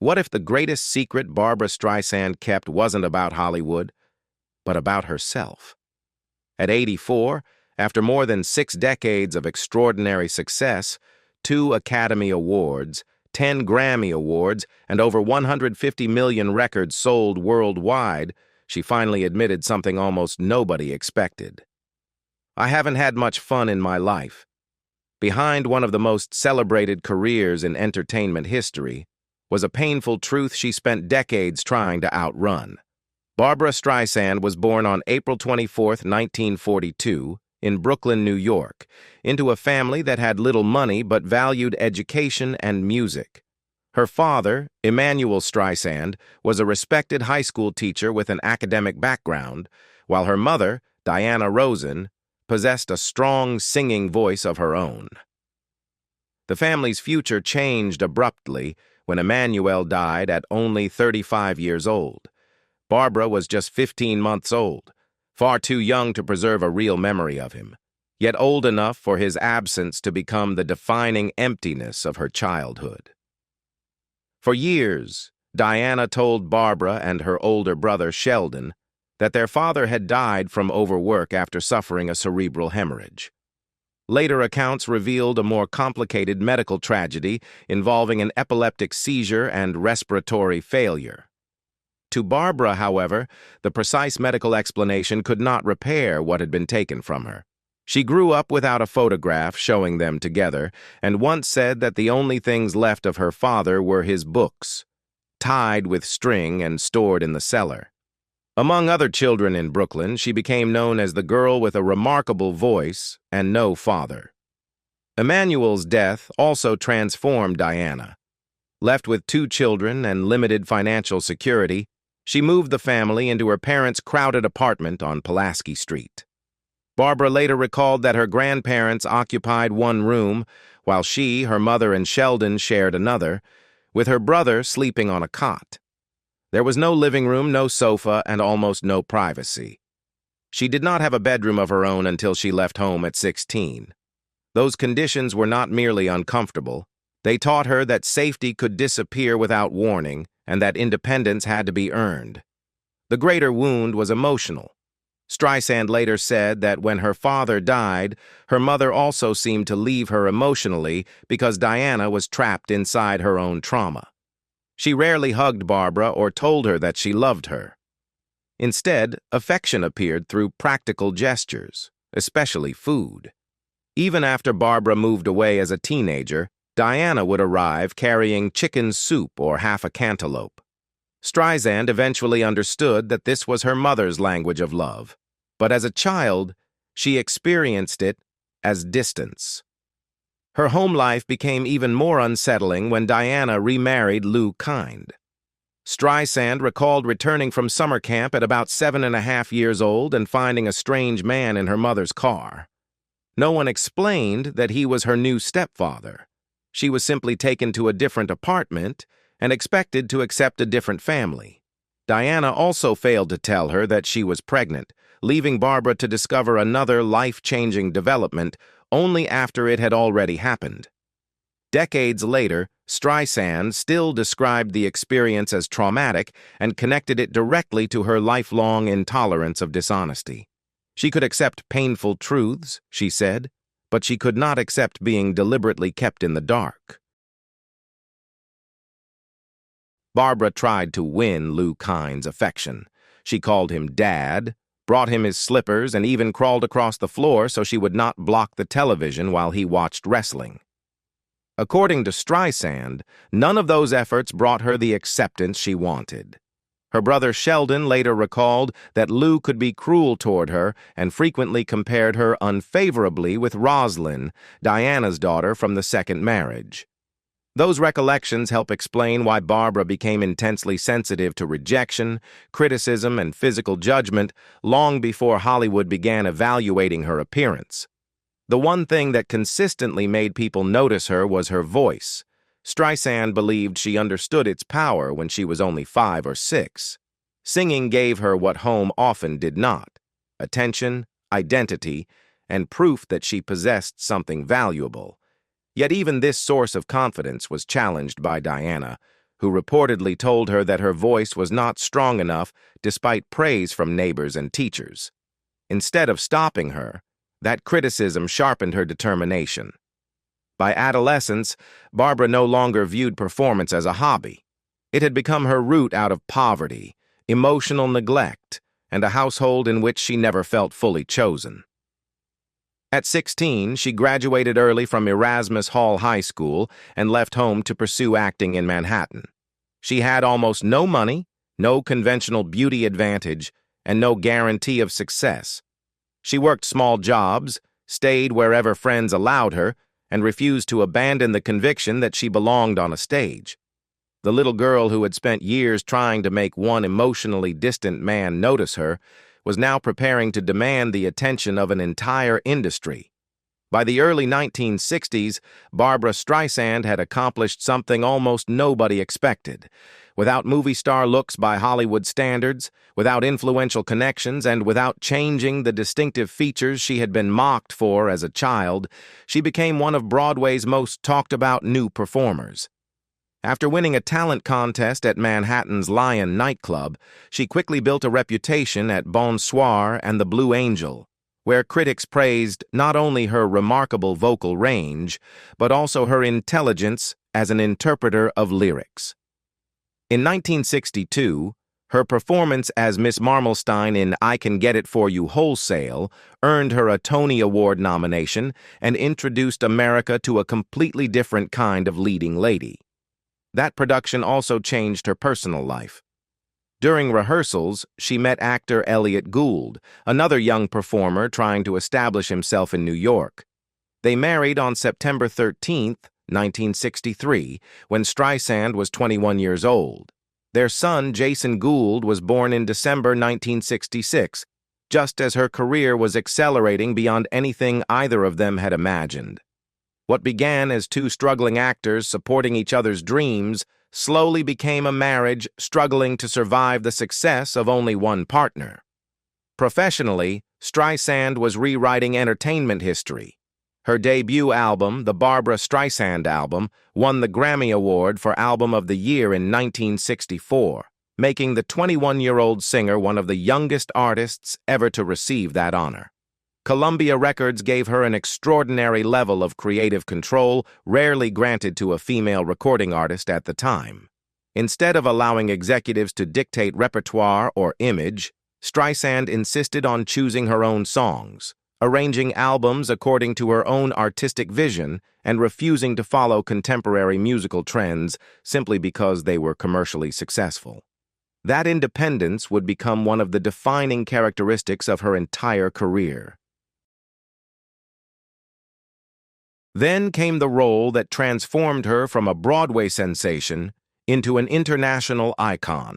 What if the greatest secret Barbra Streisand kept wasn't about Hollywood, but about herself? At 84, after more than 6 decades of extraordinary success, 2 Academy Awards, 10 Grammy Awards, and over 150 million records sold worldwide, she finally admitted something almost nobody expected. "I haven't had much fun in my life." Behind one of the most celebrated careers in entertainment history was a painful truth she spent decades trying to outrun. Barbra Streisand was born on April 24, 1942, in Brooklyn, New York, into a family that had little money but valued education and music. Her father, Emanuel Streisand, was a respected high school teacher with an academic background, while her mother, Diana Rosen, possessed a strong singing voice of her own. The family's future changed abruptly when Emanuel died at only 35 years old. Barbra was just 15 months old, far too young to preserve a real memory of him, yet old enough for his absence to become the defining emptiness of her childhood. For years, Diana told Barbra and her older brother Sheldon that their father had died from overwork after suffering a cerebral hemorrhage. Later accounts revealed a more complicated medical tragedy involving an epileptic seizure and respiratory failure. To Barbra, however, the precise medical explanation could not repair what had been taken from her. She grew up without a photograph showing them together, and once said that the only things left of her father were his books, tied with string and stored in the cellar. Among other children in Brooklyn, she became known as the girl with a remarkable voice and no father. Emanuel's death also transformed Diana. Left with 2 children and limited financial security, she moved the family into her parents' crowded apartment on Pulaski Street. Barbra later recalled that her grandparents occupied one room, while she, her mother, and Sheldon shared another, with her brother sleeping on a cot. There was no living room, no sofa, and almost no privacy. She did not have a bedroom of her own until she left home at 16. Those conditions were not merely uncomfortable. They taught her that safety could disappear without warning and that independence had to be earned. The greater wound was emotional. Streisand later said that when her father died, her mother also seemed to leave her emotionally because Diana was trapped inside her own trauma. She rarely hugged Barbra or told her that she loved her. Instead, affection appeared through practical gestures, especially food. Even after Barbra moved away as a teenager, Diana would arrive carrying chicken soup or half a cantaloupe. Streisand eventually understood that this was her mother's language of love, but as a child, she experienced it as distance. Her home life became even more unsettling when Diana remarried Lou Kind. Streisand recalled returning from summer camp at about 7.5 years old and finding a strange man in her mother's car. No one explained that he was her new stepfather. She was simply taken to a different apartment and expected to accept a different family. Diana also failed to tell her that she was pregnant, leaving Barbra to discover another life-changing development only after it had already happened. Decades later, Streisand still described the experience as traumatic and connected it directly to her lifelong intolerance of dishonesty. She could accept painful truths, she said, but she could not accept being deliberately kept in the dark. Barbra tried to win Lou Kind's affection. She called him Dad, brought him his slippers, and even crawled across the floor so she would not block the television while he watched wrestling. According to Streisand, none of those efforts brought her the acceptance she wanted. Her brother Sheldon later recalled that Lou could be cruel toward her and frequently compared her unfavorably with Roslyn, Diana's daughter from the second marriage. Those recollections help explain why Barbra became intensely sensitive to rejection, criticism, and physical judgment long before Hollywood began evaluating her appearance. The one thing that consistently made people notice her was her voice. Streisand believed she understood its power when she was only 5 or 6. Singing gave her what home often did not: attention, identity, and proof that she possessed something valuable. Yet even this source of confidence was challenged by Diana, who reportedly told her that her voice was not strong enough despite praise from neighbors and teachers. Instead of stopping her, that criticism sharpened her determination. By adolescence, Barbra no longer viewed performance as a hobby. It had become her route out of poverty, emotional neglect, and a household in which she never felt fully chosen. At 16, she graduated early from Erasmus Hall High School and left home to pursue acting in Manhattan. She had almost no money, no conventional beauty advantage, and no guarantee of success. She worked small jobs, stayed wherever friends allowed her, and refused to abandon the conviction that she belonged on a stage. The little girl who had spent years trying to make one emotionally distant man notice her was now preparing to demand the attention of an entire industry. By the early 1960s, Barbra Streisand had accomplished something almost nobody expected. Without movie star looks by Hollywood standards, without influential connections, and without changing the distinctive features she had been mocked for as a child, she became one of Broadway's most talked-about new performers. After winning a talent contest at Manhattan's Lion nightclub, she quickly built a reputation at Bonsoir and the Blue Angel, where critics praised not only her remarkable vocal range, but also her intelligence as an interpreter of lyrics. In 1962, her performance as Miss Marmelstein in I Can Get It For You Wholesale earned her a Tony Award nomination and introduced America to a completely different kind of leading lady. That production also changed her personal life. During rehearsals, she met actor Elliot Gould, another young performer trying to establish himself in New York. They married on September 13, 1963, when Streisand was 21 years old. Their son, Jason Gould, was born in December 1966, just as her career was accelerating beyond anything either of them had imagined. What began as two struggling actors supporting each other's dreams slowly became a marriage struggling to survive the success of only one partner. Professionally, Streisand was rewriting entertainment history. Her debut album, the Barbra Streisand album, won the Grammy Award for Album of the Year in 1964, making the 21-year-old singer one of the youngest artists ever to receive that honor. Columbia Records gave her an extraordinary level of creative control rarely granted to a female recording artist at the time. Instead of allowing executives to dictate repertoire or image, Streisand insisted on choosing her own songs, arranging albums according to her own artistic vision, and refusing to follow contemporary musical trends simply because they were commercially successful. That independence would become one of the defining characteristics of her entire career. Then came the role that transformed her from a Broadway sensation into an international icon.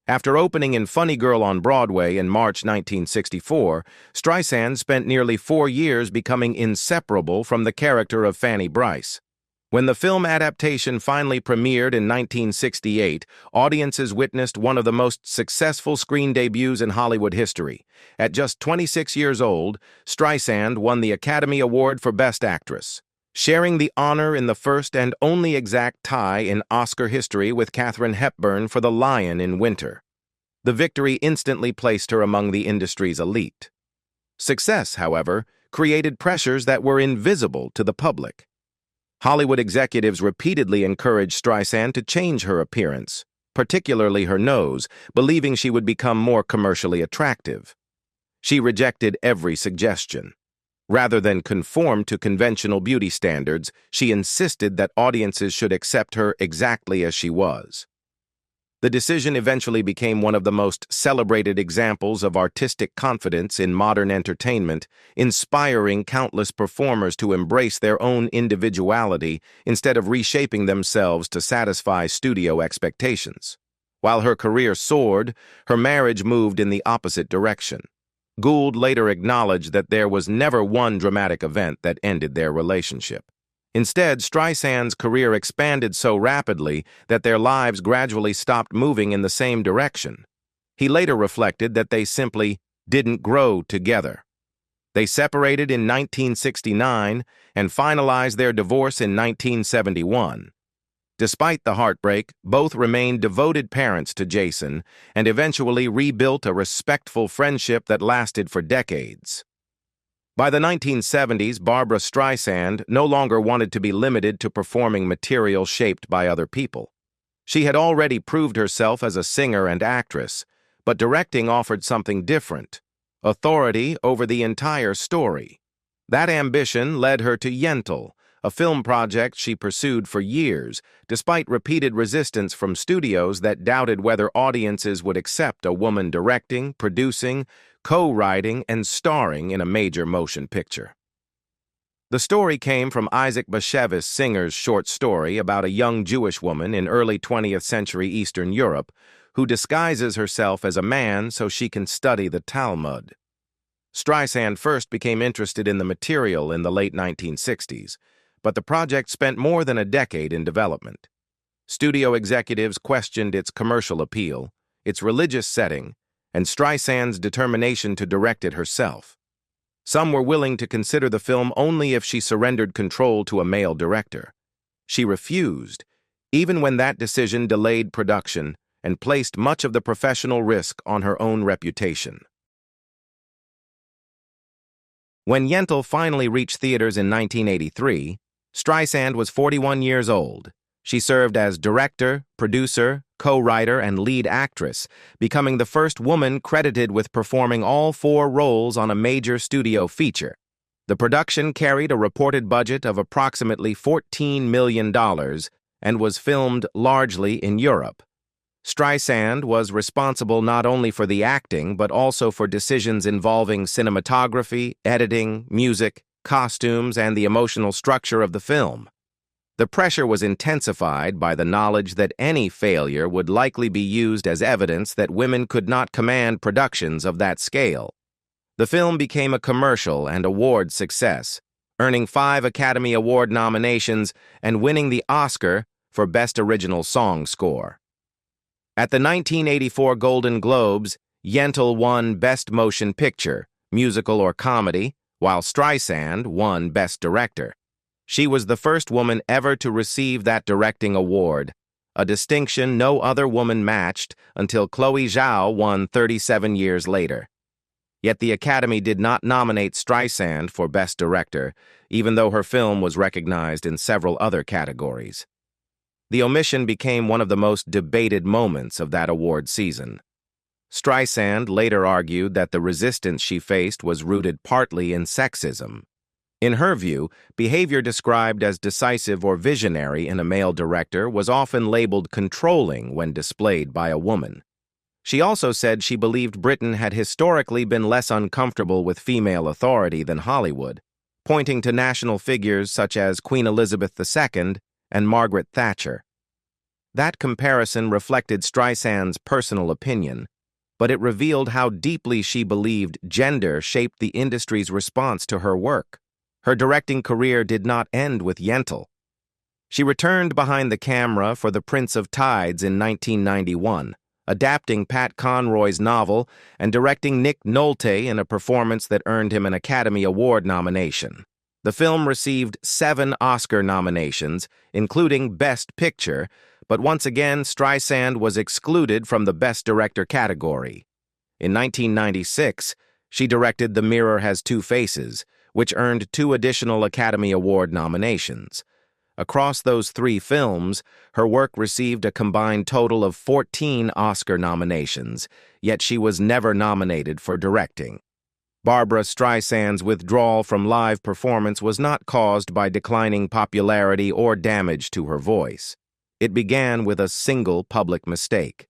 After opening in Funny Girl on Broadway in March 1964, Streisand spent nearly 4 years becoming inseparable from the character of Fanny Brice. When the film adaptation finally premiered in 1968, audiences witnessed one of the most successful screen debuts in Hollywood history. At just 26 years old, Streisand won the Academy Award for Best Actress, sharing the honor in the first and only exact tie in Oscar history with Katharine Hepburn for The Lion in Winter. The victory instantly placed her among the industry's elite. Success, however, created pressures that were invisible to the public. Hollywood executives repeatedly encouraged Streisand to change her appearance, particularly her nose, believing she would become more commercially attractive. She rejected every suggestion. Rather than conform to conventional beauty standards, she insisted that audiences should accept her exactly as she was. The decision eventually became one of the most celebrated examples of artistic confidence in modern entertainment, inspiring countless performers to embrace their own individuality instead of reshaping themselves to satisfy studio expectations. While her career soared, her marriage moved in the opposite direction. Gould later acknowledged that there was never one dramatic event that ended their relationship. Instead, Streisand's career expanded so rapidly that their lives gradually stopped moving in the same direction. He later reflected that they simply didn't grow together. They separated in 1969 and finalized their divorce in 1971. Despite the heartbreak, both remained devoted parents to Jason and eventually rebuilt a respectful friendship that lasted for decades. By the 1970s, Barbra Streisand no longer wanted to be limited to performing material shaped by other people. She had already proved herself as a singer and actress, but directing offered something different: authority over the entire story. That ambition led her to Yentl, a film project she pursued for years, despite repeated resistance from studios that doubted whether audiences would accept a woman directing, producing, co-writing, and starring in a major motion picture. The story came from Isaac Bashevis Singer's short story about a young Jewish woman in early 20th century Eastern Europe who disguises herself as a man so she can study the Talmud. Streisand first became interested in the material in the late 1960s, but the project spent more than a decade in development. Studio executives questioned its commercial appeal, its religious setting, and Streisand's determination to direct it herself. Some were willing to consider the film only if she surrendered control to a male director. She refused, even when that decision delayed production and placed much of the professional risk on her own reputation. When Yentl finally reached theaters in 1983, Streisand was 41 years old. She served as director, producer, co-writer, and lead actress, becoming the first woman credited with performing all 4 roles on a major studio feature. The production carried a reported budget of approximately $14 million and was filmed largely in Europe. Streisand was responsible not only for the acting but also for decisions involving cinematography, editing, music, costumes, and the emotional structure of the film. The pressure was intensified by the knowledge that any failure would likely be used as evidence that women could not command productions of that scale. The film became a commercial and award success, earning 5 Academy Award nominations and winning the Oscar for Best Original Song Score. At the 1984 Golden Globes, Yentl won Best Motion Picture, Musical or Comedy, while Streisand won Best Director. She was the first woman ever to receive that directing award, a distinction no other woman matched until Chloe Zhao won 37 years later. Yet the Academy did not nominate Streisand for Best Director, even though her film was recognized in several other categories. The omission became one of the most debated moments of that award season. Streisand later argued that the resistance she faced was rooted partly in sexism. In her view, behavior described as decisive or visionary in a male director was often labeled controlling when displayed by a woman. She also said she believed Britain had historically been less uncomfortable with female authority than Hollywood, pointing to national figures such as Queen Elizabeth II and Margaret Thatcher. That comparison reflected Streisand's personal opinion, but it revealed how deeply she believed gender shaped the industry's response to her work. Her directing career did not end with Yentl. She returned behind the camera for The Prince of Tides in 1991, adapting Pat Conroy's novel and directing Nick Nolte in a performance that earned him an Academy Award nomination. The film received 7 Oscar nominations, including Best Picture, but once again Streisand was excluded from the Best Director category. In 1996, she directed The Mirror Has Two Faces, which earned 2 additional Academy Award nominations. Across those 3 films, her work received a combined total of 14 Oscar nominations, yet she was never nominated for directing. Barbra Streisand's withdrawal from live performance was not caused by declining popularity or damage to her voice. It began with a single public mistake.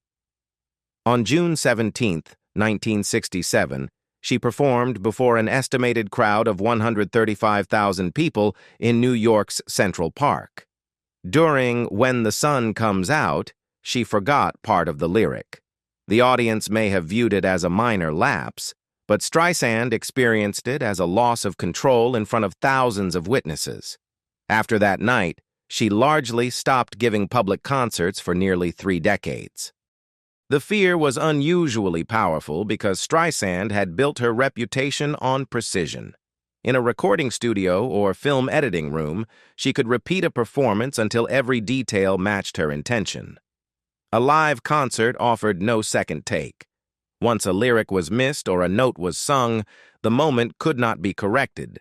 On June 17, 1967, she performed before an estimated crowd of 135,000 people in New York's Central Park. During When the Sun Comes Out, she forgot part of the lyric. The audience may have viewed it as a minor lapse, but Streisand experienced it as a loss of control in front of thousands of witnesses. After that night, she largely stopped giving public concerts for nearly 3 decades. The fear was unusually powerful because Streisand had built her reputation on precision. In a recording studio or film editing room, she could repeat a performance until every detail matched her intention. A live concert offered no second take. Once a lyric was missed or a note was sung, the moment could not be corrected.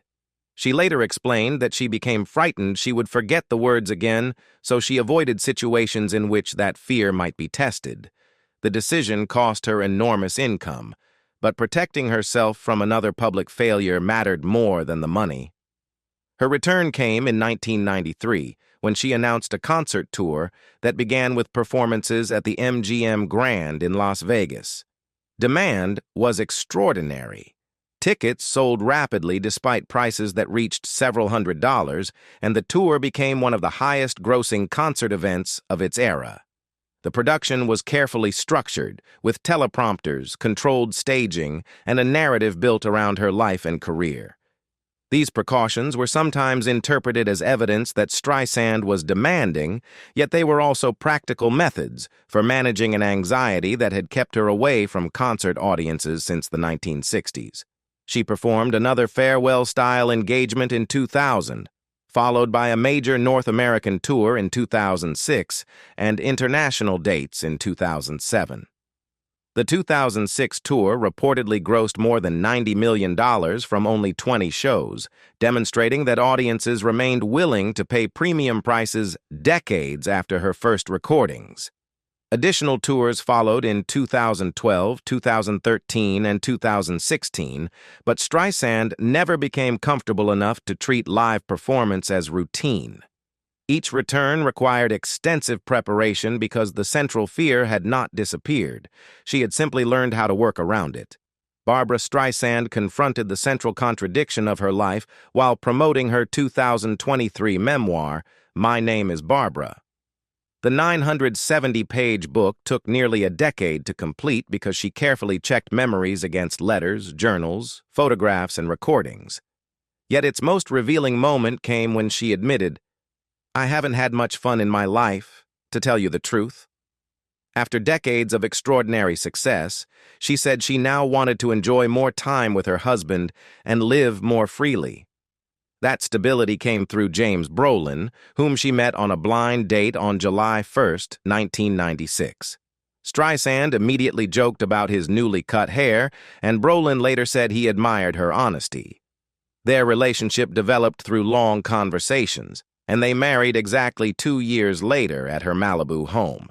She later explained that she became frightened she would forget the words again, so she avoided situations in which that fear might be tested. The decision cost her enormous income, but protecting herself from another public failure mattered more than the money. Her return came in 1993, when she announced a concert tour that began with performances at the MGM Grand in Las Vegas. Demand was extraordinary. Tickets sold rapidly despite prices that reached several $100s, and the tour became one of the highest-grossing concert events of its era. The production was carefully structured, with teleprompters, controlled staging, and a narrative built around her life and career. These precautions were sometimes interpreted as evidence that Streisand was demanding, yet they were also practical methods for managing an anxiety that had kept her away from concert audiences since the 1960s. She performed another farewell-style engagement in 2000, followed by a major North American tour in 2006 and international dates in 2007. The 2006 tour reportedly grossed more than $90 million from only 20 shows, demonstrating that audiences remained willing to pay premium prices decades after her first recordings. Additional tours followed in 2012, 2013, and 2016, but Streisand never became comfortable enough to treat live performance as routine. Each return required extensive preparation because the central fear had not disappeared. She had simply learned how to work around it. Barbra Streisand confronted the central contradiction of her life while promoting her 2023 memoir, My Name is Barbra. The 970-page book took nearly a decade to complete because she carefully checked memories against letters, journals, photographs, and recordings. Yet its most revealing moment came when she admitted, "I haven't had much fun in my life, to tell you the truth." After decades of extraordinary success, she said she now wanted to enjoy more time with her husband and live more freely. That stability came through James Brolin, whom she met on a blind date on July 1, 1996. Streisand immediately joked about his newly cut hair, and Brolin later said he admired her honesty. Their relationship developed through long conversations, and they married exactly 2 years later at her Malibu home.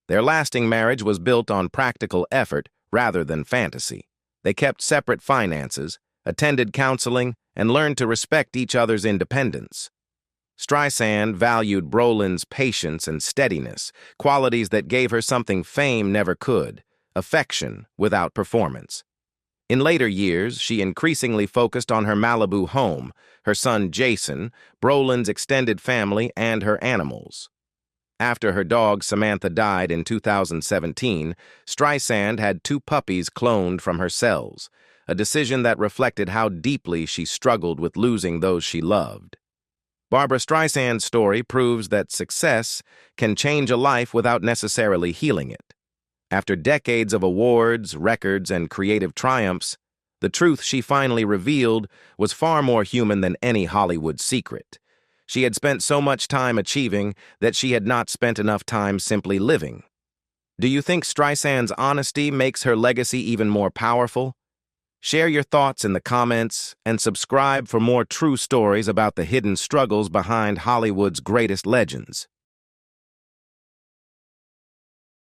Their lasting marriage was built on practical effort rather than fantasy. They kept separate finances, attended counseling, and learned to respect each other's independence. Streisand valued Brolin's patience and steadiness, qualities that gave her something fame never could, affection without performance. In later years, she increasingly focused on her Malibu home, her son Jason, Brolin's extended family, and her animals. After her dog Samantha died in 2017, Streisand had 2 puppies cloned from her cells, a decision that reflected how deeply she struggled with losing those she loved. Barbra Streisand's story proves that success can change a life without necessarily healing it. After decades of awards, records, and creative triumphs, the truth she finally revealed was far more human than any Hollywood secret. She had spent so much time achieving that she had not spent enough time simply living. Do you think Streisand's honesty makes her legacy even more powerful? Share your thoughts in the comments and subscribe for more true stories about the hidden struggles behind Hollywood's greatest legends.